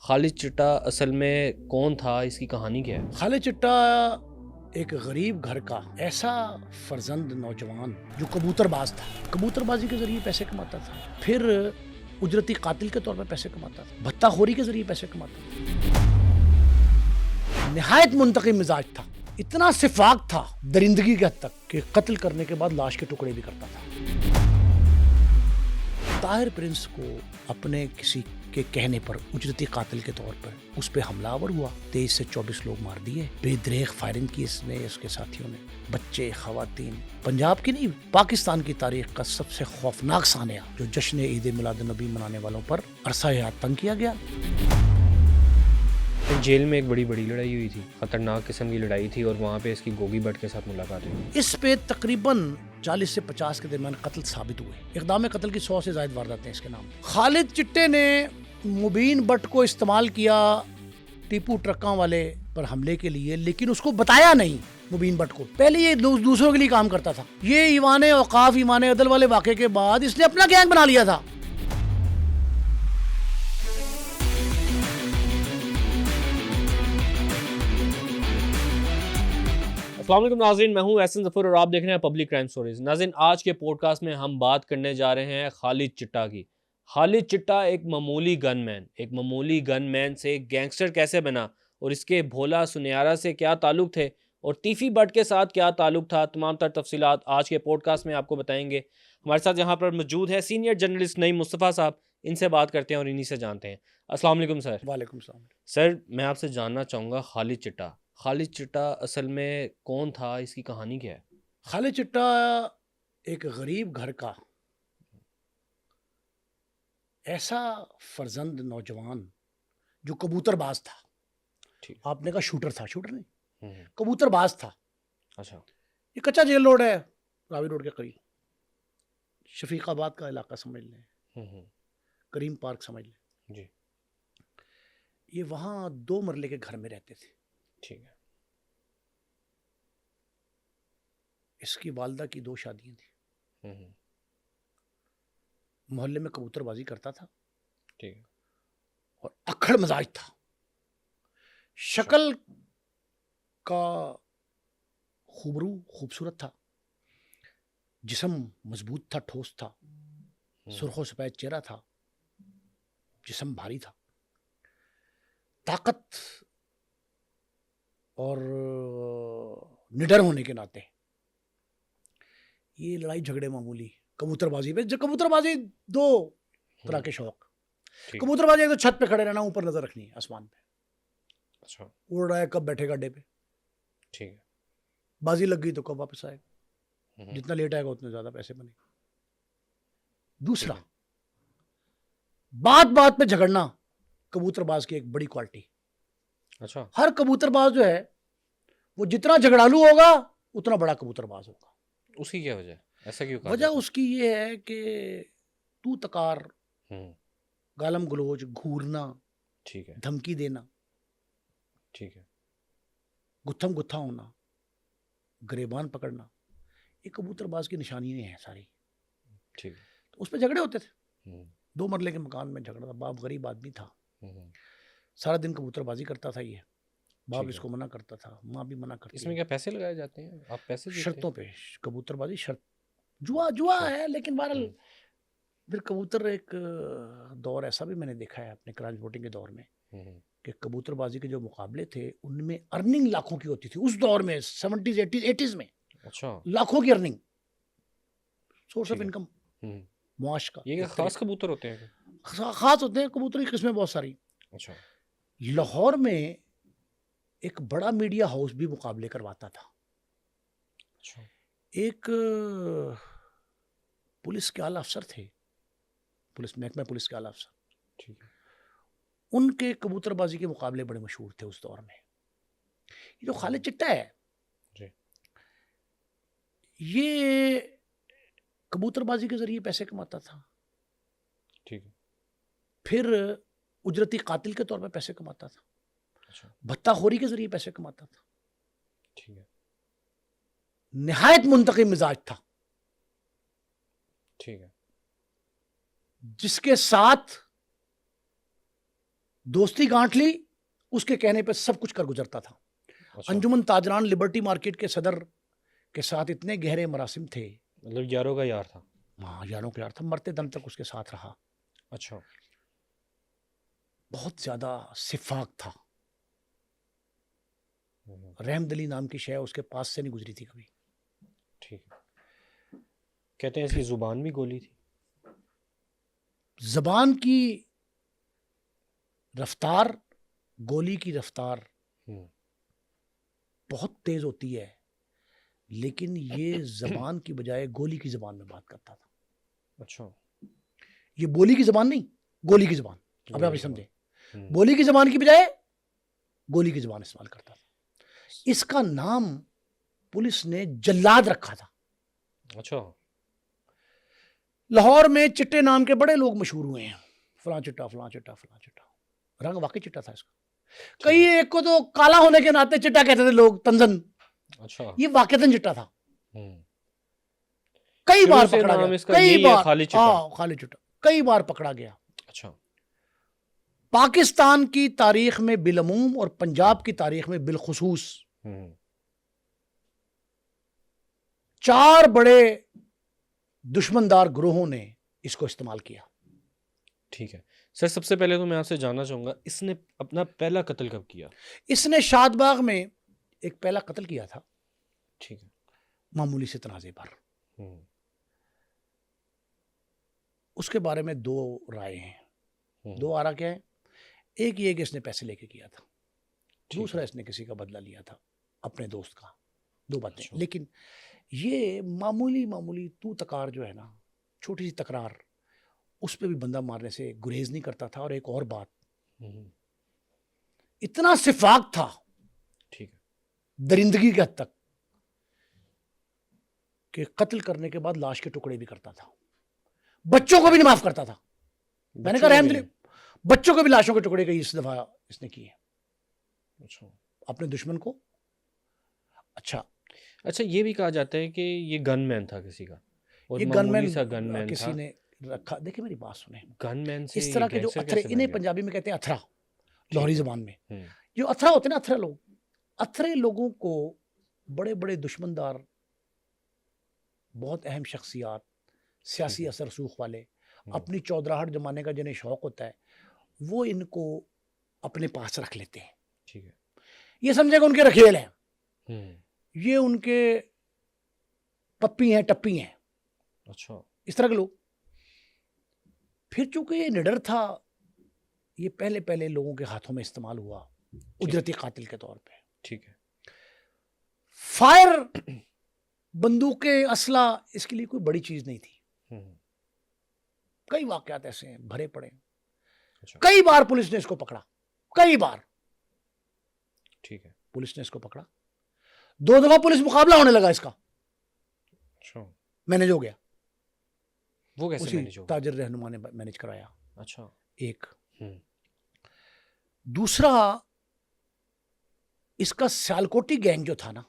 خالد چٹا اصل میں کون تھا، اس کی کہانی کیا ہے؟ خالد چٹا ایک غریب گھر کا ایسا فرزند نوجوان جو کبوتر باز تھا، کبوتر بازی کے ذریعے پیسے کماتا تھا، پھر اجرتی قاتل کے طور پر پیسے کماتا تھا، بھتہ خوری کے ذریعے پیسے کماتا تھا، نہایت منتقم مزاج تھا، اتنا سفاک تھا درندگی کے حد تک کہ قتل کرنے کے بعد لاش کے ٹکڑے بھی کرتا تھا۔ طاہر پرنس کو اپنے کسی کے کہنے پر اجرتی قاتل کے طور پر اس پہ حملہ آور ہوا، 23 سے 24 لوگ مار دیے، بے دریغ فائرنگ کی اس نے، اس کے ساتھیوں نے، بچے، خواتین۔ پنجاب کی نہیں، پاکستان کی تاریخ کا سب سے خوفناک سانحہ جو جشن عید میلاد النبی منانے والوں پر عرصہ حیات تنگ کیا گیا۔ جیل میں ایک بڑی لڑائی ہوئی تھی، خطرناک قسم کی لڑائی تھی، اور وہاں پہ اس کی گوگی بٹ کے ساتھ ملاقات ہوئی۔ اس پہ تقریباً 40 سے 50 کے درمیان قتل ثابت ہوئے، اقدام قتل کی 100 سے زائد وارداتیں اس کے نام۔ خالد چٹے نے مبین بٹ کو استعمال کیا ٹیپو ٹرکاں والے پر حملے کے لیے، لیکن اس کو بتایا نہیں مبین بٹ کو، پہلے یہ دوسروں کے لیے کام کرتا تھا۔ یہ ایوان اوقاف، ایمان عدل والے واقعے کے بعد اس نے اپنا گینگ بنا لیا تھا۔ السلام علیکم ناظرین، میں ہوں احسن ظفر اور آپ دیکھ رہے ہیں پبلک کرائم سٹوریز۔ ناظرین، آج کے پوڈ کاسٹ میں ہم بات کرنے جا رہے ہیں خالد چٹا کی۔ خالد چٹا ایک معمولی گن مین سے گینگسٹر کیسے بنا، اور اس کے بھولا سنیارا سے کیا تعلق تھے، اور ٹیفی بٹ کے ساتھ کیا تعلق تھا، تمام تر تفصیلات آج کے پوڈ کاسٹ میں آپ کو بتائیں گے۔ ہمارے ساتھ یہاں پر موجود ہے سینئر جرنلسٹ نعیم مصطفیٰ صاحب، ان سے بات کرتے ہیں اور انہی سے جانتے ہیں۔ السلام علیکم سر۔ وعلیکم السلام۔ سر، میں آپ سے جاننا چاہوں گا خالد چٹا اصل میں کون تھا، اس کی کہانی کیا ہے؟ خالد چٹا ایک غریب گھر کا ایسا فرزند نوجوان جو کبوتر باز تھا۔ آپ نے کہا شوٹر تھا، شوٹر نہیں، کبوتر باز تھا۔ اچھا، یہ کچا جیل روڈ ہے، راوی روڈ کے قریب، شفیق آباد کا علاقہ سمجھ لیں، کریم پارک سمجھ لیں جی، یہ وہاں 2 مرلے کے گھر میں رہتے تھے۔ ٹھیک ہے۔ اس کی والدہ کی 2 شادیاں تھیں۔ محلے میں کبوتر بازی کرتا تھا، ٹھیک ہے، اور اکھڑ مزاج تھا، شکل کا خوبصورت تھا، جسم مضبوط تھا، ٹھوس تھا، سرخ و سفید چہرہ تھا، جسم بھاری تھا، طاقت اور نڈر ہونے کے ناطے یہ لڑائی جھگڑے معمولی کبوتر بازی پہ، جو کبوتر بازی 2 طرح کے شوق، کبوتر بازی ایک تو چھت پہ کھڑے رہنا، اوپر نظر رکھنی ہے آسمان پہ، اچھا، اڑ رہا ہے کب بیٹھے گا اڈے پہ، ٹھیک ہے، بازی لگ گئی تو کب واپس آئے گا، جتنا لیٹ آئے گا اتنے زیادہ پیسے بنے گا۔ دوسرا، بات پہ جھگڑنا کبوتر باز کی ایک بڑی کوالٹی۔ اچھا، ہر کبوتر باز جو ہے وہ جتنا جھگڑالو ہوگا اتنا بڑا کبوتر باز ہوگا۔ اس کی کیا وجہ ہے، ایسا کیوں کہا وجہ جاتا ہے؟ اس کی یہ ہے کہ تو تکار، ہوں، گالم گلوچ، گھورنا، ٹھیک ہے، دھمکی دینا، ٹھیک ہے، گتھم گتھا ہونا، گریبان پکڑنا، یہ کبوتر باز کی نشانیاں ہیں ساری۔ ٹھیک ہے، تو اس پہ جھگڑے ہوتے تھے، ہوں، 2 مرلے کے مکان میں جھگڑا تھا، باپ غریب آدمی تھا، ہوں، سارا دن کبوتر بازی کرتا تھا، یہ باپ ٹھیک اس ہے۔ کو منع کرتا تھا، ماں بھی منع کرتی اس میں کیا پیسے لگائے جاتے ہیں، آپ پیسے دیتے ہیں؟ شرطوں پہ کبوتر بازی، شرط جوا ہے، لیکن بہرحال پھر کبوتر ایک دور ایسا بھی میں نے دیکھا ہے اپنے کراچ ووٹنگ کے دور میں کہ کبوتر بازی کے جو مقابلے تھے ان میں ارننگ لاکھوں کی ہوتی تھی اس دور میں، 70s 80s میں، اچھا، لاکھوں کی ارننگ، سورس آف انکم معاش کا۔ یہ خاص کبوتر ہوتے ہیں؟ خاص ہوتے ہیں کبوتر کی قسمیں بہت ساری۔ اچھا، لاہور میں ایک بڑا میڈیا ہاؤس بھی مقابلے کرواتا تھا، اچھا، ایک پولیس کے اعلیٰ افسر تھے، محکمہ پولیس کے اعلیٰ افسر، ٹھیک ہے، ان کے کبوتر بازی کے مقابلے بڑے مشہور تھے اس دور میں۔ یہ جو خالد چٹا ہے جی، یہ کبوتر بازی کے ذریعے پیسے کماتا تھا، ٹھیک ہے، پھر اجرتی قاتل کے طور پر پیسے کماتا تھا، اچھا، بھتہ خوری کے ذریعے پیسے کماتا تھا، ٹھیک ہے، نہایت منتقم مزاج تھا، ٹھیک ہے، جس کے ساتھ دوستی گانٹ لی, اس کے کہنے پہ سب کچھ کر گزرتا تھا. اچھا انجمن تاجران لبرٹی مارکیٹ کے صدر کے ساتھ اتنے گہرے مراسم تھے, مطلب یاروں کا یار تھا. ہاں یاروں کے یار تھا, مرتے دم تک اس کے ساتھ رہا. اچھا بہت زیادہ شفاق تھا. ہوں، رحمت علی نام کی شے اس کے پاس سے نہیں گزری تھی کبھی. ٹھیک ہے. کہتے ہیں اس کی زبان بھی گولی تھی. زبان کی رفتار, گولی کی رفتار ہوں، بہت تیز ہوتی ہے, لیکن یہ زبان کی بجائے گولی کی زبان میں بات کرتا تھا. اچھا یہ بولی کی زبان نہیں, گولی کی زبان. اب آپ گولی یہ کی سمجھے, ہوں، بولی کی زبان کی بجائے گولی کی زبان استعمال کرتا تھا. اس کا نام پولیس نے جلاد رکھا تھا. اچھا لاہور میں چٹے نام کے بڑے لوگ مشہور ہوئے ہیں, فلاں چٹا فلاں چٹا فلاں چٹا. رنگ واقعی چٹا تھا اس کا. کئی ایک کو تو کالا ہونے کے ناطے چٹا کہتے تھے لوگ, تنزن. اچھا یہ واقعتاً چٹا تھا. ہوں، کئی شروع بار سے پکڑا نام گیا, اس کا کئی یہی ہے, بار. خالد چٹا. ہاں خالد چٹا کئی بار پکڑا گیا. اچھا پاکستان کی تاریخ میں بالعموم اور پنجاب کی تاریخ میں بالخصوص ہوں، 4 بڑے دشمندار گروہوں نے اس کو استعمال کیا. ٹھیک ہے سر. سب سے پہلے تو میں آپ سے جاننا چاہوں گا اس نے اپنا پہلا قتل کب کیا؟ اس نے شاد باغ میں ایک پہلا قتل کیا تھا, ٹھیک ہے. معمولی سے تنازع پر. ہوں، اس کے بارے میں 2 رائے ہیں. ہوں، 2 آرا کیا ہے؟ ایک یہ کہ اس نے پیسے لے کے کیا تھا, ٹھیک دوسرا ہے. اس نے کسی کا بدلہ لیا تھا اپنے دوست کا. 2 باتیں. اچھا. لیکن یہ معمولی تو تکار جو ہے نا, چھوٹی سی تکرار, اس پہ بھی بندہ مارنے سے گریز نہیں کرتا تھا. اور ایک اور بات, ہوں، اتنا شفاق تھا ٹھیک ہے. درندگی کے حد تک کہ قتل کرنے کے بعد لاش کے ٹکڑے بھی کرتا تھا. بچوں کو بھی نہیں معاف کرتا تھا. میں نے کہا بچوں رحمت کو علی, بھی؟ بچوں کو بھی لاشوں کے ٹکڑے کئی اس دفعہ اس نے کیے اچھا اپنے دشمن کو. اچھا اچھا یہ بھی کہا جاتا ہے کہ یہ گن مین تھا کسی کا, اور یہ گن معمولی مین سا گن مین کسی تھا. نے رکھا. دیکھیں میری بات سنیں, گن مین سے اس طرح کے جو گینگسٹر اتھرے, کیسے انہیں بن گیا؟ پنجابی میں کہتے ہیں اتھرا, لاہوری زبان میں. ہوں، جو اتھرا ہوتے ہیں نا, اتھرا لوگ, اتھرے لوگوں کو بڑے بڑے دشمندار, بہت اہم شخصیات, سیاسی اثر رسوخ والے, اپنی چودراہٹ جمانے کا جنہیں شوق ہوتا ہے, وہ ان کو اپنے پاس رکھ لیتے ہیں. ٹھیک ہے. یہ سمجھے کہ ان کے رکھیل ہیں, ہوں، یہ ان کے پپی ہیں, ٹپی ہیں, اچھا اس طرح کے لوگ. پھر چونکہ یہ نڈر تھا, یہ پہلے لوگوں کے ہاتھوں میں استعمال ہوا اجرتی قاتل کے طور پہ. ٹھیک ہے. فائر, بندوقیں, اسلحہ اس کے لیے کوئی بڑی چیز نہیں تھی. ہوں، کئی واقعات ایسے ہیں بھرے پڑے. اچھا کئی بار پولیس نے اس کو پکڑا, کئی بار ٹھیک ہے. پولیس نے اس کو پکڑا. 2 دفعہ پولیس مقابلہ ہونے لگا اس کا, اچھا مینج ہو گیا. وہ کیسے اسی مینج ہوگا؟ تاجر رہنما نے مینج کرایا. اچھا. ایک ہوں، دوسرا, اس کا سیالکوٹی گینگ جو تھا نا,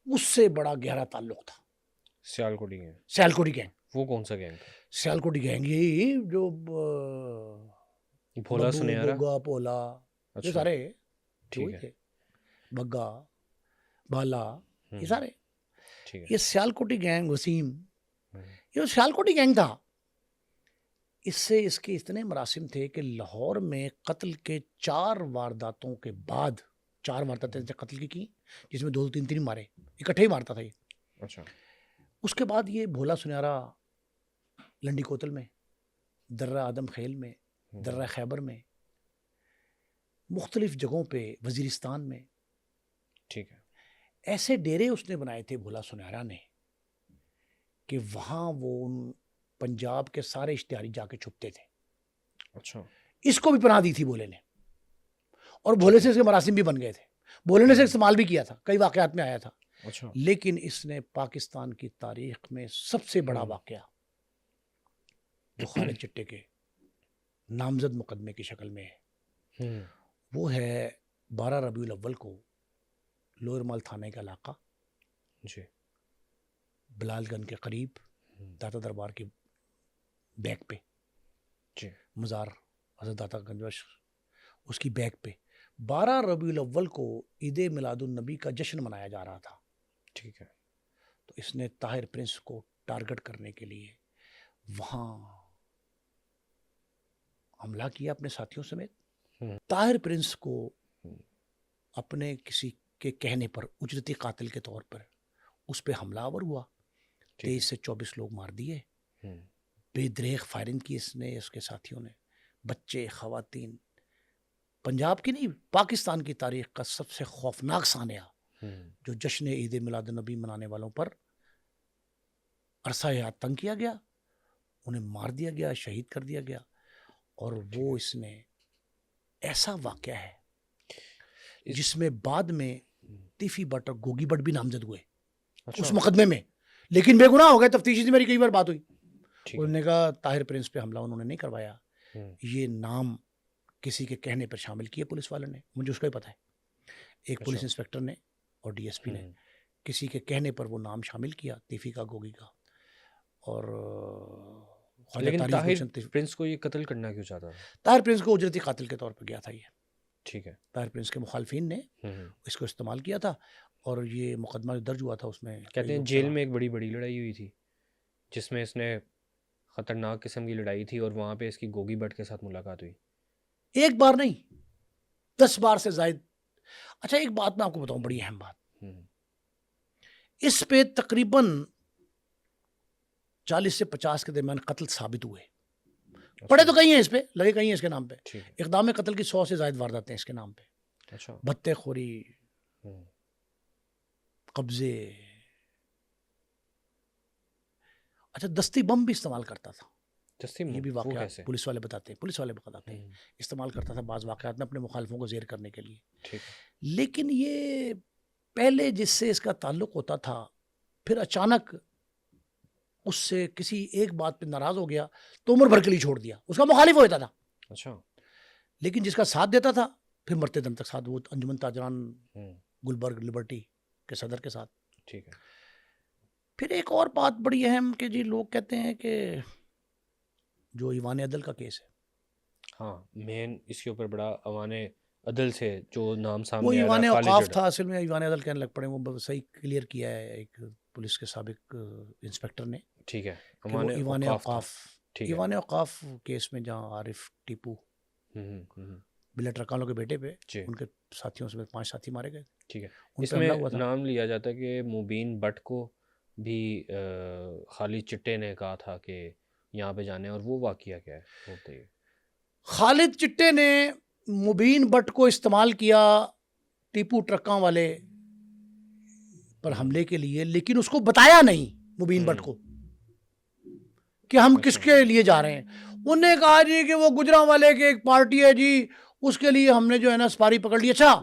اس سے بڑا گہرا تعلق تھا. سیالکوٹی گینگ. سیالکوٹی گینگ, وہ کون سا گینگ تھا؟ سیالکوٹی گینگ یہی جو بھولا بدو, سنیارا. بگا, پولا, یہ اچھا سارے ٹھیک وہی ہے. تھے. بگا, بالا, یہ ہوں، سارے. ٹھیک ہے. یہ سیالکوٹی گینگ, وسیم, ہوں، یہ سیالکوٹی گینگ تھا. اس سے اس کے اتنے مراسم تھے کہ لاہور میں قتل کے 4 وارداتوں کے بعد, 4 وارداتیں قتل کی, جس میں 2 3 مارے, اکٹھے ہی مارتا تھا یہ. اچھا اس کے بعد یہ بھولا سنیارا لنڈی کوتل میں, درہ آدم خیل میں, درہ خیبر میں, مختلف جگہوں پہ, وزیرستان میں, ٹھیک ہے. ایسے ڈیرے اس نے بنائے تھے بھولا سنیارا نے کہ وہاں وہ پنجاب کے سارے اشتہاری جا کے چھپتے تھے. اچھا اس کو بھی پناہ دی تھی بھولے نے, اور بھولے سے اس کے مراسم بھی بن گئے تھے. بھولے نے سے استعمال بھی کیا تھا, کئی واقعات میں آیا تھا. اچھا لیکن اس نے پاکستان کی تاریخ میں سب سے بڑا واقعہ جو خالد چٹے کے نامزد مقدمے کی شکل میں ہے, ہوں، وہ ہے 12 ربیع الاول کو لوئر مال تھانے کا علاقہ, جی بلال گنج کے قریب, داتا دربار کی بیک پہ, جی مزار حضرت داتا گنج بخش اس کی بیگ پہ 12 ربیع الاول کو عید میلاد النبی کا جشن منایا جا رہا تھا. ٹھیک ہے. تو اس نے طاہر پرنس کو ٹارگٹ کرنے کے لیے وہاں حملہ کیا اپنے ساتھیوں سمیت. طاہر پرنس کو اپنے کسی کے کہنے پر اجرتی قاتل کے طور پر اس پہ حملہ آور ہوا. 23 سے 24 لوگ مار دیے. بے دریغ فائرنگ کی اس نے، اس کے ساتھیوں نے، بچے، خواتین. پنجاب کی نہیں، پاکستان کی تاریخ کا سب سے خوفناک سانحہ جو جشن عید میلاد النبی منانے والوں پر عرصہ حیات تنگ کیا گیا، انہیں مار دیا گیا، شہید کر دیا گیا. اور وہ اس نے ایسا واقعہ ہے جس میں بعد میں تیفی بٹ اور گوگی بٹ بھی نامزد ہوئے اس مقدمے میں، لیکن بے گناہ ہو گئے. تفتیشی سے میری کئی بار بات ہوئی، انہوں نے کہا طاہر پرنس پہ حملہ انہوں نے نہیں کروایا، یہ نام کسی کے کہنے پر شامل کیے پولیس والوں نے. مجھے اس کا ہی پتہ ہے، ایک پولیس انسپیکٹر نے اور ڈی ایس پی نے کسی کے کہنے پر وہ نام شامل کیا، تیفی کا، گوگی کا. اور لیکن طاہر پرنس کو یہ قتل کرنا کیوں چاہتا تھا؟ طاہر پرنس کو اجرتی قاتل کے طور پر گیا تھا یہ. ٹھیک ہے. طاہر پرنس کے مخالفین نے اس کو استعمال کیا تھا، اور یہ مقدمہ جو درج ہوا تھا اس میں کہتے ہیں جیل میں ایک بڑی لڑائی ہوئی تھی جس میں اس نے خطرناک قسم کی لڑائی تھی، اور وہاں پہ اس کی گوگی بٹ کے ساتھ ملاقات ہوئی. ایک بار نہیں، 10 بار سے زائد. اچھا ایک بات میں آپ کو بتاؤں، بڑی اہم بات. اس پہ تقریباً 40 سے 50 کے درمیان قتل ثابت ہوئے. پڑے تو کہیں ہیں اس پہ، لگے کہیں ہیں اس کے نام پہ. اقدام قتل کی 100 سے زائد وارداتیں اس کے نام پہ. اچھا. بھتے خوری، قبضے. اچھا دستی بم بھی استعمال کرتا تھا. یہ بھی واقعہ پولیس والے بتاتے ہیں استعمال کرتا تھا بعض واقعات میں اپنے مخالفوں کو زیر کرنے کے لیے. لیکن یہ پہلے جس سے اس کا تعلق ہوتا تھا، پھر اچانک اس سے کسی ایک بات پہ ناراض ہو گیا تو عمر بھر کے لیے چھوڑ دیا. اس کا مخالف ہوتا تھا. اچھا. لیکن جس کا ساتھ دیتا تھا پھر مرتے دم تک ساتھ. وہ انجمن تاجران گلبرگ لبرٹی کے صدر کے ساتھ. ٹھیک ہے. پھر ایک اور بات بڑی اہم کہ جی لوگ کہتے ہیں کہ جو ایوان عدل کا کیس ہے، ہاں مین اس کے اوپر بڑا ایوان عدل سے جو نام سامنے وہ ایوان اوقاف تھا، اصل میں ایوان عدل کہنے لگ پڑے. وہ صحیح کلیئر کیا ہے ایک پولیس کے سابق انسپیکٹر نے. ٹھیک ہے. ایوان اوقاف کیس میں جہاں عارف ٹیپو بلٹ رکالوں کے بیٹے پہ ان کے ساتھیوں سے 5 ساتھی مارے گئے. ٹھیک ہے. اس میں نام لیا جاتا ہے کہ مبین بٹ کو بھی خالد چٹے نے کہا تھا کہ یہاں پہ جانے، اور وہ واقعہ کیا ہے؟ خالد چٹے نے مبین بٹ کو استعمال کیا ٹیپو ٹرکاں والے پر حملے کے لیے، لیکن اس کو بتایا نہیں مبین بٹ کو کہ ہم کس کے لیے جا رہے ہیں. انہوں نے کہا جی کہ وہ گجراں والے کے ایک پارٹی ہے جی، اس کے لیے ہم نے جو ہے نا سپاری پکڑ لی. اچھا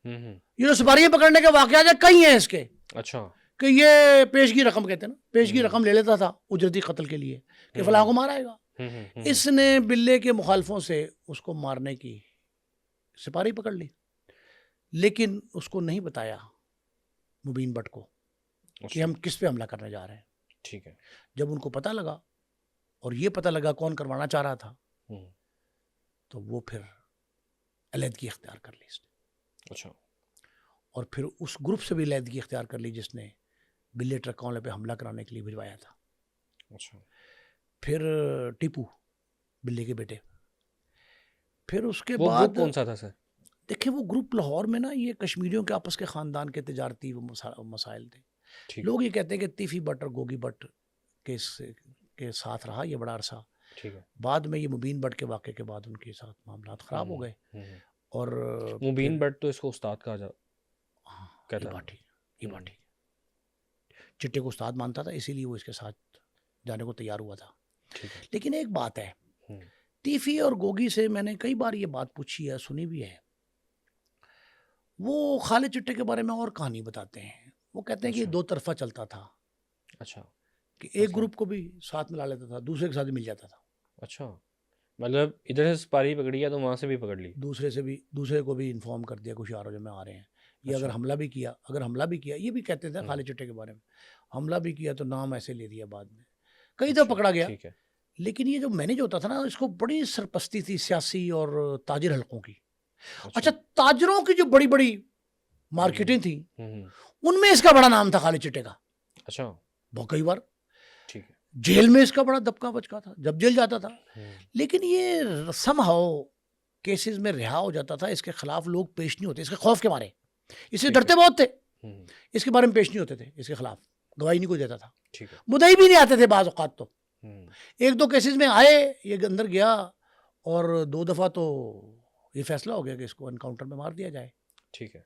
یہ جو سپاریاں پکڑنے کے واقعات ہیں کئی ہیں اس کے. اچھا. کہ یہ پیشگی رقم کہتے ہیں نا، پیشگی رقم لے لیتا تھا اجرتی قتل کے لیے کہ فلاں کو مارا گا. اس نے بلے کے مخالفوں سے اس کو مارنے کی سپاری پکڑ لی، لیکن اس کو نہیں بتایا مبین بٹ کو کہ ہم کس پہ حملہ کرنے جا رہے ہیں. ٹھیک ہے. جب ان کو پتہ لگا اور یہ پتہ لگا کون کروانا چاہ رہا تھا تو وہ پھر علیحدگی اختیار کر لی اس نے. اچھا. اور پھر اس گروپ سے بھی علیحدگی اختیار کر لی جس نے بلے ٹرکوں پہ حملہ کرانے کے لیے بھجوایا تھا. اچھا. پھر ٹیپو بلے کے بیٹے. پھر اس کے بعد کون سا تھا سر؟ دیکھیں وہ گروپ لاہور میں نا یہ کشمیریوں کے آپس کے خاندان کے تجارتی مسائل تھے. لوگ یہ کہتے ہیں کہ تیفی بٹ اور گوگی بٹ کے ساتھ رہا یہ بڑا عرصہ. بعد میں یہ مبین بٹ کے واقعے کے بعد ان کے ساتھ معاملات خراب ہو گئے. اور مبین بٹ تو اس کو استاد کہا یہ بات ٹھیک. چٹے کو استاد مانتا تھا، اسی لیے وہ اس کے ساتھ جانے کو تیار ہوا تھا. لیکن ایک بات ہے، تیفی اور گوگی سے میں نے کئی بار یہ بات پوچھی ہے، سنی بھی ہے. وہ خالد چٹے کے بارے میں اور کہانی بتاتے ہیں. وہ کہتے ہیں کہ یہ 2 طرفہ چلتا تھا. اچھا. کہ ایک گروپ کو بھی ساتھ ملا لیتا تھا، دوسرے کے ساتھ بھی مل جاتا تھا. اچھا. مطلب ادھر سے سپاری پکڑی ہے تو وہاں سے بھی پکڑ لی، دوسرے کو بھی انفارم کر دیا کچھ آرو میں آ رہے ہیں. یہ اگر حملہ بھی کیا یہ بھی کہتے تھے خالد چٹے کے بارے میں، حملہ بھی کیا تو نام ایسے لے دیا بعد میں. کئی دفعہ پکڑا گیا. لیکن یہ جو مینیج ہوتا تھا نا، اس کو بڑی سرپرستی تھی سیاسی اور تاجر حلقوں کی. اچھا تاجروں کی جو بڑی بڑی مارکیٹیں تھیں ہوں، ان میں اس کا بڑا نام تھا خالد چٹے کا. اچھا بہت کئی بار ٹھیک ہے. جیل میں اس کا بڑا دبکا بچکا تھا جب جیل جاتا تھا. ہوں، لیکن یہ سم ہاؤ کیسز میں رہا ہو جاتا تھا. اس کے خلاف لوگ پیش نہیں ہوتے اس کے خوف کے مارے. اس سے ٹھیک ہے. ڈرتے بہت تھے. ہوں، اس کے بارے میں پیش نہیں ہوتے تھے. اس کے خلاف گواہی نہیں کوئی دیتا تھا. ٹھیک ہے. مدعی بھی نہیں آتے تھے بعض اوقات. تو ہوں، ایک دو کیسز میں آئے یہ اندر گیا اور 2 دفعہ تو یہ فیصلہ ہو گیا کہ اس کو انکاؤنٹر میں مار دیا جائے. ٹھیک ہے.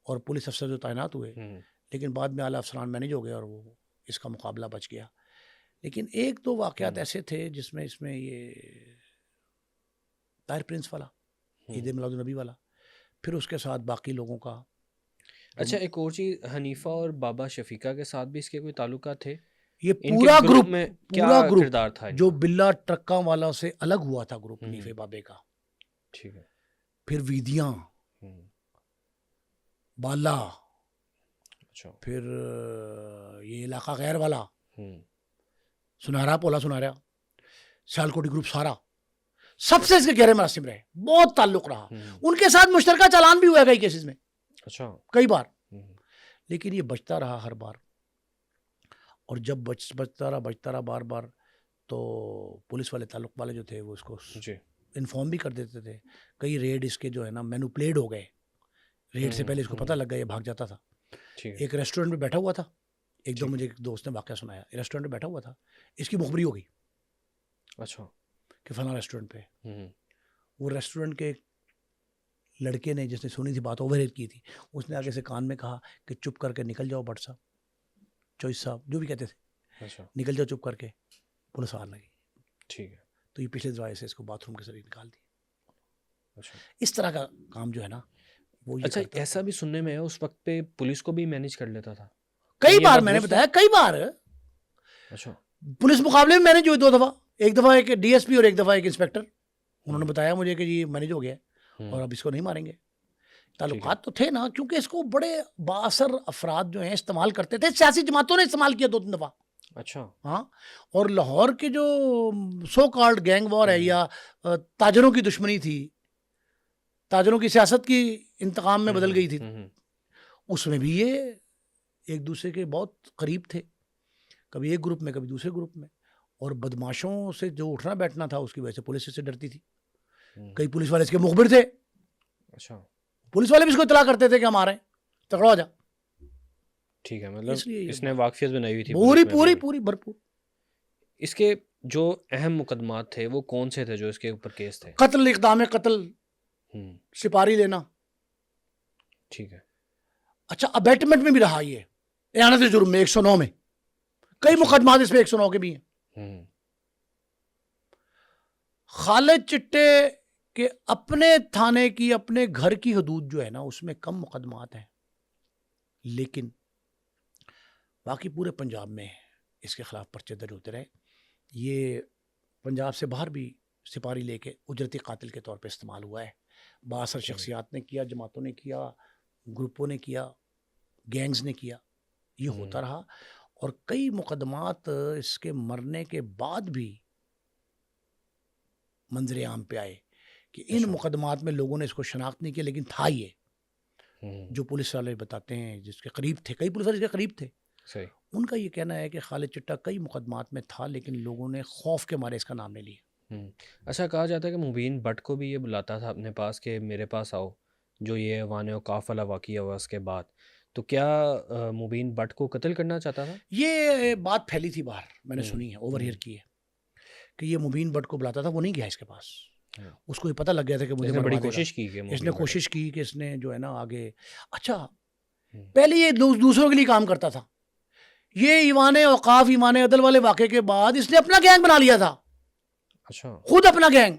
اور پولیس افسر جو تعینات ہوئے ہوں، لیکن بعد میں اعلیٰ افسران مینیج ہو گئے اور وہ اس کا مقابلہ بچ گیا. لیکن ایک دو واقعات ایسے تھے جس میں یہ طاہر پرنس والا عید میلاد النبی والا پھر اس کے ساتھ باقی لوگوں کا. اچھا ایک اور چیز حنیفہ اور بابا شفیقہ کے ساتھ بھی اس کے کوئی تعلقات تھے؟ یہ ان پورا کے گروپ میں کیا پورا گروپ کردار تھا ان جو کا؟ بلا ٹرکاں والا سے الگ ہوا تھا گروپ حنیفہ بابے کا. ٹھیک ہے. پھر ویدیاں ہوں، بالا اچھا. پھر یہ علاقہ غیر والا ہوں، سنارا پولا سنارا سیالکوٹی گروپ سارا سب سے اس کے گہرے مراسم رہے. بہت تعلق رہا. ان کے ساتھ مشترکہ چالان بھی ہوا کئی کیسز میں اچھا. کئی بار. ہوں، لیکن یہ بچتا رہا ہر بار. اور جب بچتا رہا بار بار تو پولیس والے تعلق والے جو تھے وہ اس کو جی انفارم بھی کر دیتے تھے. کئی ریڈ اس کے جو ہے نا مینوپلیڈ ہو گئے. ریڈ سے پہلے اس کو پتہ لگ گیا یہ بھاگ جاتا تھا. ٹھیک ہے. ایک ریسٹورینٹ میں بیٹھا ہوا تھا. ایک دو مجھے ایک دوست نے واقعہ سنایا. ریسٹورینٹ میں بیٹھا ہوا تھا اس کی مخبری ہو گئی اچھا. کہ فلاں ریسٹورینٹ پہ. ہوں، وہ ریسٹورینٹ کے لڑکے نے جس نے سنی تھی بات اوور ہیڈ کی تھی اس نے آگے سے کان میں کہا کہ چپ کر کے نکل جاؤ بٹ صاحب چوئس صاحب جو بھی کہتے تھے اچھا. نکل جاؤ چپ کر کے. پولیس آنے لگی ٹھیک ہے. تو یہ پچھلے دروازے سے اس کو باتھ روم کے ذریعے نکال دی. اچھا. اس طرح کا کام جو ہے نا وہ یہ اچھا کرتا ایسا بھی سننے میں ہے اس وقت پہ پولیس کو بھی مینیج کر لیتا تھا. کئی یہ بار بات میں نے درست ہے؟ بتایا کئی بار اچھا. پولیس مقابلے میں مینیج ہوئے 2 دفعہ. ایک دفعہ ایک ڈی ایس پی اور ایک دفعہ ایک انسپیکٹر. انہوں نے بتایا مجھے کہ یہ مینیج ہو گیا اور اب اس کو نہیں ماریں گے. تعلقات تو تھے نا کیونکہ اس کو بڑے بااثر افراد جو ہیں استعمال کرتے تھے. سیاسی جماعتوں نے استعمال کیا 2-3 دفعہ. اچھا. ہاں. اور لاہور کے جو سو کالڈ گینگ وار ہے یا تاجروں کی دشمنی تھی تاجروں کی سیاست کی انتقام میں بدل گئی تھی اس میں بھی یہ ایک دوسرے کے بہت قریب تھے. کبھی ایک گروپ میں کبھی دوسرے گروپ میں. اور بدماشوں سے جو اٹھنا بیٹھنا تھا اس کی وجہ سے پولیس سے ڈرتی تھی. کئی پولیس والے اس کے مخبر تھے. اچھا. پولیس والے بھی اس کو اطلاع کرتے تھے کہ ہم آ رہے ہیں تکڑا ہو جا. ٹھیک ہے. مطلب اس نے واقفیت بنائی ہوئی تھی پوری بھرپور. اس کے جو اہم مقدمات تھے وہ کون سے تھے جو اس کے اوپر کیس تھے؟ قتل اقدام قتل سپاری لینا. ٹھیک ہے. اچھا ابیٹمنٹ میں بھی رہا یہ اعانت جرم میں 109 میں کئی مقدمات اس میں 109 کے بھی ہیں. خالد چٹے کے اپنے تھانے کی اپنے گھر کی حدود جو ہے نا اس میں کم مقدمات ہیں لیکن باقی پورے پنجاب میں اس کے خلاف پرچے درج ہوتے رہے. یہ پنجاب سے باہر بھی سپاری لے کے اجرتی قاتل کے طور پہ استعمال ہوا ہے. بااثر شخصیات نے کیا, جماعتوں نے کیا, گروپوں نے کیا, گینگز نے کیا. یہ ہوتا رہا اور کئی مقدمات اس کے مرنے کے بعد بھی منظر عام پہ آئے کہ ان مقدمات میں لوگوں نے اس کو شناخت نہیں کیا لیکن تھا یہ جو پولیس والے بتاتے ہیں جس کے قریب تھے. کئی پولیس والے اس کے قریب تھے. صحیح. ان کا یہ کہنا ہے کہ خالد چٹا کئی مقدمات میں تھا لیکن لوگوں نے خوف کے مارے اس کا نام نہیں لیا. اچھا کہا جاتا ہے کہ مبین بٹ کو بھی یہ بلاتا تھا اپنے پاس کہ میرے پاس آؤ جو یہ ایوان اوقاف والا واقعہ ہوا اس کے بعد. تو کیا مبین بٹ کو قتل کرنا چاہتا تھا؟ یہ بات پھیلی تھی باہر میں نے سنی ہے اوور ہیئر کی ہے کہ یہ مبین بٹ کو بلاتا تھا. وہ نہیں گیا اس کے پاس. اس کو یہ پتہ لگ گیا تھا کہ مجھے بڑی کوشش کی کہ اس نے کوشش کی کہ اس نے جو ہے نا آگے. اچھا پہلے یہ دوسروں کے لیے کام کرتا تھا. یہ ایوان اوقاف ایمان عدل والے واقعے کے بعد اس نے اپنا گینگ بنا لیا تھا. اچھا. خود اپنا گینگ.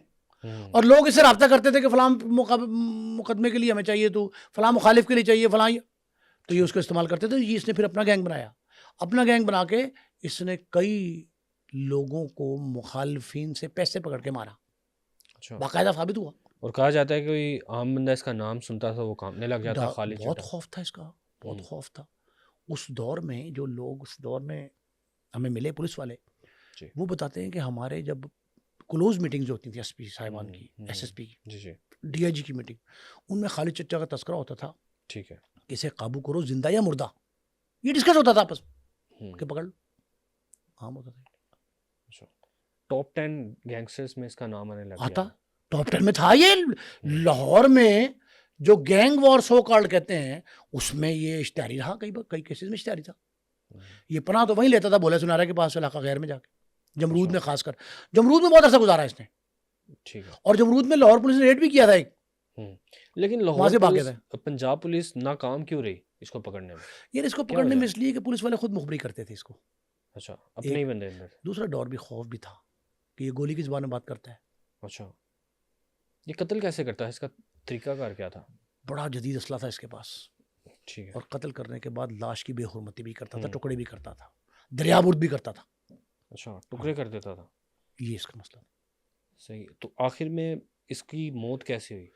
اور لوگ اس سے رابطہ کرتے تھے کہ فلاں مقدمے کے لیے ہمیں چاہیے تو فلاں مخالف کے لیے چاہیے فلاں. تو یہ اس کو استعمال کرتے تھے. یہ اس نے پھر اپنا گینگ بنایا. اپنا گینگ بنا کے اس نے کئی لوگوں کو مخالفین سے پیسے پکڑ کے مارا. باقاعدہ ثابت ہوا. اور کہا جاتا ہے کہ کوئی عام بندہ اس کا نام سنتا تھا وہ کانپنے لگ جاتا. خالد بہت خوف تھا اس کا. بہت خوف تھا. اس دور میں جو لوگ اس دور میں ہمیں ملے پولیس والے وہ بتاتے ہیں کہ ہمارے جب کلوز میٹنگز ہوتی تھیں ایس پی صاحبان کی ایس ایس پی کی ڈی آئی جی کی میٹنگ, ان میں خالد چچا کا تذکرہ ہوتا تھا ٹھیک ہے. کہ اسے قابو کرو, زندہ یا مردہ, یہ ڈسکس ہوتا تھا آپس کہ پکڑ لو, عام ہوتا تھا. ٹاپ 10 گینگسٹرز میں اس کا نام آنے لگ آتا گیا. ٹاپ 10 میں تھا یہ. لاہور میں جو گینگ وار سو کالڈ کہتے ہیں اس میں یہ اشتہاری رہا, کئی کیسز میں اشتہاری تھا. یہ پناہ تو وہیں لیتا تھا بولے سنارا کے پاس علاقہ غیر میں جا کے, جمرود میں, خاص کر جمرود میں بہت عرصہ گزارا اس نے. ٹھیک ہے. اور جمرود میں لاہور پولیس نے ریڈ بھی کیا تھا ایک, لیکن لاہور پولیس, پنجاب پولیس ناکام کیوں رہی اس کو پکڑنے میں؟ یار اس کو پکڑنے میں اس لیے کہ پولیس والے خود مخبری کرتے تھے اس کو. اچھا, اپنے ہی بندے اندر. دوسرا ڈور بھی, خوف بھی تھا کہ یہ گولی کی زبان میں بات کرتا ہے. اچھا, یہ قتل کیسے کرتا ہے, اس کا طریقہ کار کیا تھا؟ بڑا جدید اسلحہ تھا اس کے پاس. ٹھیک ہے. اور قتل کرنے کے بعد لاش کی بے حرمتی بھی کرتا تھا, ٹکڑے بھی کرتا تھا, دریا برد بھی کرتا تھا. اچھا, ٹکڑے کر دیتا تھا. یہ اس کا مسئلہ. صحیح. تو آخر میں اس کی موت کیسے ہوئی؟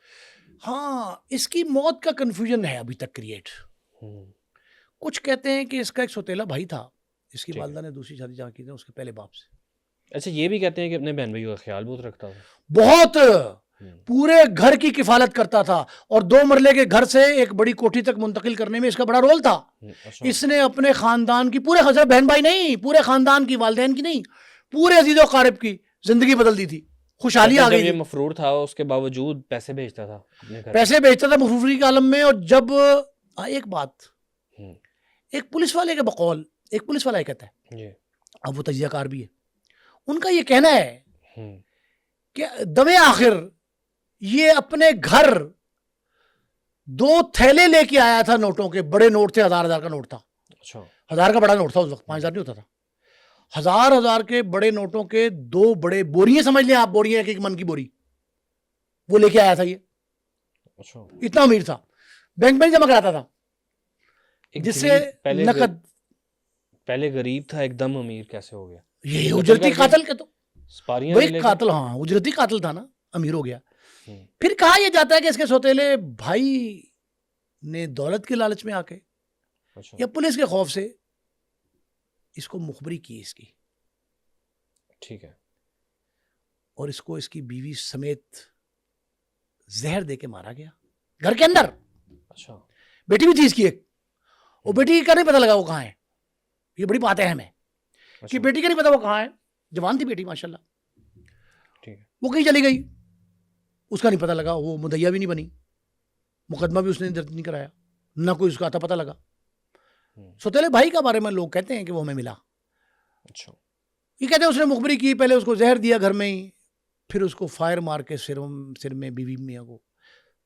ہاں, اس کی موت کا کنفیوژن ہے ابھی تک کریٹ. کچھ کہتے ہیں کہ اس کا ایک سوتیلا بھائی تھا, اس کی والدہ نے دوسری شادی جہاں کی تھی اس کے پہلے باپ سے. اچھا, یہ بھی کہتے ہیں کہ اپنے بہن بھائیوں کا خیال بہت رکھتا تھا. بہت, پورے گھر کی کفالت کرتا تھا, اور 2 مرلے کے گھر سے ایک بڑی کوٹھی تک منتقل کرنے میں اس کا بڑا رول تھا. اس نے اپنے خاندان کی, پورے خزر بہن بھائی نہیں, پورے خاندان کی, والدین کی نہیں, پورے عزیز و قارب کی زندگی بدل دی تھی. خوشحالی آ گئی. یہ مفرور تھا اس کے باوجود پیسے بھیجتا تھا, پیسے بھیجتا تھا مفروری کے عالم میں. اور جب ایک بات, ایک پولیس والے کے بقول, ایک پولیس والا یہ کہتا ہے, اب وہ تجزیہ کار بھی ہے, ان کا یہ کہنا ہے کہ دمے آخر یہ اپنے گھر 2 تھیلے لے کے آیا تھا نوٹوں کے, بڑے نوٹ تھے, 1000 کا نوٹ تھا. 1000 کا بڑا نوٹ تھا اس وقت, 5000 نہیں ہوتا تھا. 1000 کے بڑے نوٹوں کے 2 بڑے بوریاں, سمجھ لیں آپ, بوریاں, ایک من کی بوری, وہ لے کے آیا تھا. یہ اتنا امیر تھا, بینک میں جمع کراتا تھا, جس سے نقد. پہلے غریب تھا, ایک دم امیر کیسے ہو گیا؟ یہ اجرتی قاتل کے تو وہی قاتل, ہاں اجرتی قاتل تھا نا, امیر ہو گیا. پھر کہا یہ جاتا ہے کہ اس کے سوتیلے بھائی نے دولت کے لالچ میں آ کے یا پولیس کے خوف سے اس کو مخبری کی اس کی. ٹھیک ہے. اور اس کو اس کی بیوی سمیت زہر دے کے مارا گیا گھر کے اندر. اچھا, بیٹی بھی تھی اس کی ایک, وہ بیٹی کا نہیں پتا لگا وہ کہاں ہے. یہ بڑی بات ہے ہمیں کہ بیٹی کا نہیں پتا وہ کہاں ہے. جوان تھی بیٹی ماشاءاللہ, وہ کہیں چلی گئی, اس کا نہیں پتا لگا. وہ مدعیہ بھی نہیں بنی, مقدمہ بھی اس نے درج نہیں کرایا, نہ کوئی اس کا آتا پتا لگا. سوتیلے بھائی کا بارے میں لوگ کہتے ہیں کہ وہ ہمیں ملا. اچھا, یہ کہتے ہیں اس نے مخبری کی, پہلے اس کو زہر دیا گھر میں ہی, پھر اس کو فائر مار کے سر میں بیوی میاں کو,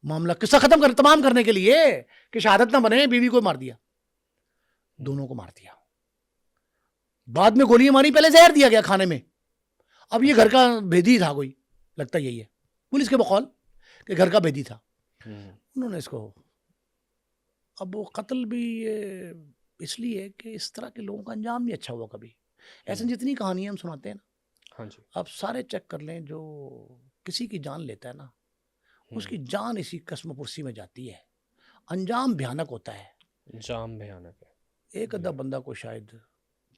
معاملہ قصہ ختم کر تمام کرنے کے لیے کہ شہادت نہ بنے, بیوی کو مار دیا, دونوں کو مار دیا. بعد میں گولیاں ماری, پہلے زہر دیا گیا کھانے میں. اب یہ گھر کا بھیدی تھا کوئی, لگتا یہی ہے پولیس کے بقول کہ گھر کا بھیدی تھا. انہوں نے اس کو, اب وہ قتل بھی اس لیے کہ اس طرح کے لوگوں کا انجام نہیں اچھا ہوا کبھی. ایسے جتنی کہانیاں ہم سناتے ہیں نا, آپ سارے چیک کر لیں, جو کسی کی جان لیتا ہے نا, اس کی جان اسی قسم پرسی میں جاتی ہے, انجام بھیانک ہوتا ہے. انجام بھیانک ہے. ایک ادھا بندہ کو شاید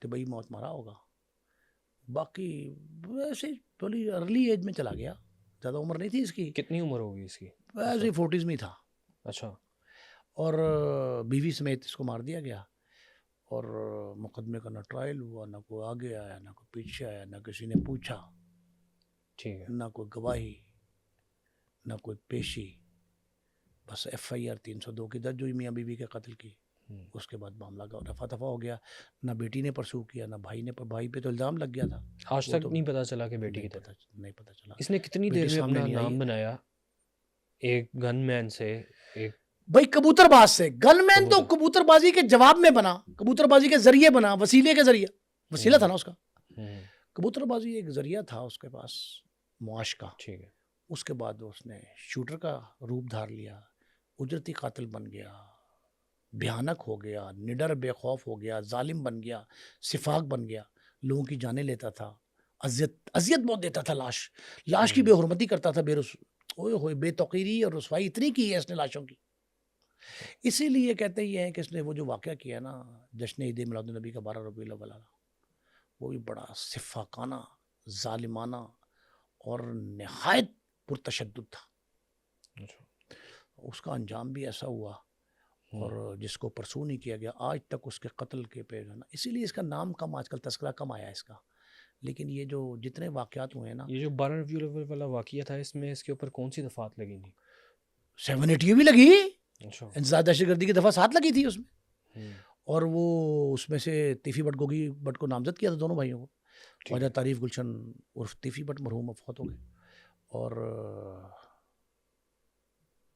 طبعی موت مارا ہوگا, باقی ویسے تھوڑی ارلی ایج میں چلا گیا, زیادہ عمر نہیں تھی اس کی. کتنی عمر ہوگی اس کی؟ ویسے 40s میں تھا. اچھا, اور بیوی سمیت اس کو مار دیا گیا, اور مقدمے کا نہ ٹرائل ہوا, نہ کوئی آگے آیا, نہ کوئی پیچھے آیا, نہ کسی نے پوچھا. ٹھیک ہے. نہ کوئی گواہی, نہ کوئی پیشی, بس FIR 302 کی درج ہوئی میاں بیوی کے قتل کی. اس کے بعد معاملہ کا رفع دفع ہو گیا. نہ بیٹی نے پرسو کیا, نہ بھائی نے, بھائی پہ تو الزام لگ گیا تھا. آج تک نہیں پتا چلا کہ بیٹی کی طرف نہیں پتا چلا. اس نے کتنی دیر میں اپنا نام بنایا ایک گن مین سے, ایک بھائی کبوتر باز سے. گن مین تو کبوتر بازی کے جواب میں بنا, کبوتر بازی کے ذریعے بنا, وسیلے کے ذریعے. وسیلہ تھا نا اس کا, کبوتر بازی ایک ذریعہ تھا اس کے پاس معاش کا. ٹھیک ہے. اس کے بعد اس نے شوٹر کا روپ دھار لیا, اجرتی قاتل بن گیا, بھیانک ہو گیا, نڈر بے خوف ہو گیا, ظالم بن گیا, سفاق بن گیا, لوگوں کی جانیں لیتا تھا, اذیت بہت دیتا تھا. لاش کی بے حرمتی کرتا تھا, بے توقیری اور رسوائی اتنی کی ہے اس نے لاشوں کی. اسی لیے کہتے ہی ہیں کہ اس نے وہ جو واقعہ کیا نا جشن عید میلاد النبی کا 12 ربیع الاول, وہ بھی بڑا سفاقانہ, ظالمانہ اور نہایت پرتشدد تھا. اس کا انجام بھی ایسا ہوا اور جس کو پرسو نہیں کیا گیا آج تک اس کے قتل کے پہ جو ہے نا، اسی لیے اس کا نام کم آج کل تذکرہ کم آیا ہے اس کا. لیکن یہ جو جتنے واقعات ہوئے ہیں نا، یہ جو 12 ریویو لیول والا واقعہ تھا اس میں اس کے اوپر کون سی دفعات لگی تھی؟ 780 بھی لگی، اچھا انسداد دہشت گردی کی دفعہ 7 لگی تھی اس میں. اور وہ اس میں سے تیفی بٹ گوگی بٹ کو نامزد کیا تھا دونوں بھائیوں کو. خواجہ تعریف گلشن عرف تیفی بٹ مرحوم فوت ہو گئے، اور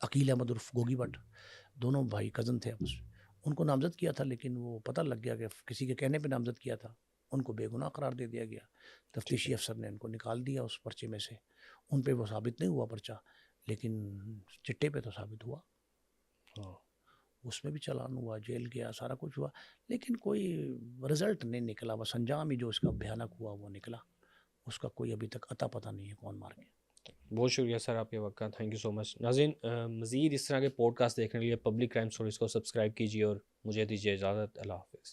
عقیل احمد عرف گوگی بٹ، دونوں بھائی کزن تھے آپس میں، ان کو نامزد کیا تھا. لیکن وہ پتہ لگ گیا کہ کسی کے کہنے پہ نامزد کیا تھا، ان کو بے گناہ قرار دے دیا گیا. تفتیشی افسر نے ان کو نکال دیا اس پرچے میں سے. ان پہ وہ ثابت نہیں ہوا پرچہ، لیکن چٹے پہ تو ثابت ہوا. اس میں بھی چلان ہوا، جیل گیا، سارا کچھ ہوا، لیکن کوئی رزلٹ نہیں نکلا. بس انجام ہی جو اس کا بھیانک ہوا وہ نکلا. اس کا کوئی ابھی تک عطا پتہ نہیں ہے کون مار گیا. بہت شکریہ سر آپ کے وقت کا، تھینک یو سو مچ. ناظرین مزید اس طرح کے پوڈ کاسٹ دیکھنے کے لیے پبلک کرائم سٹوریز کو سبسکرائب کیجیے اور مجھے دیجیے اجازت. اللہ حافظ.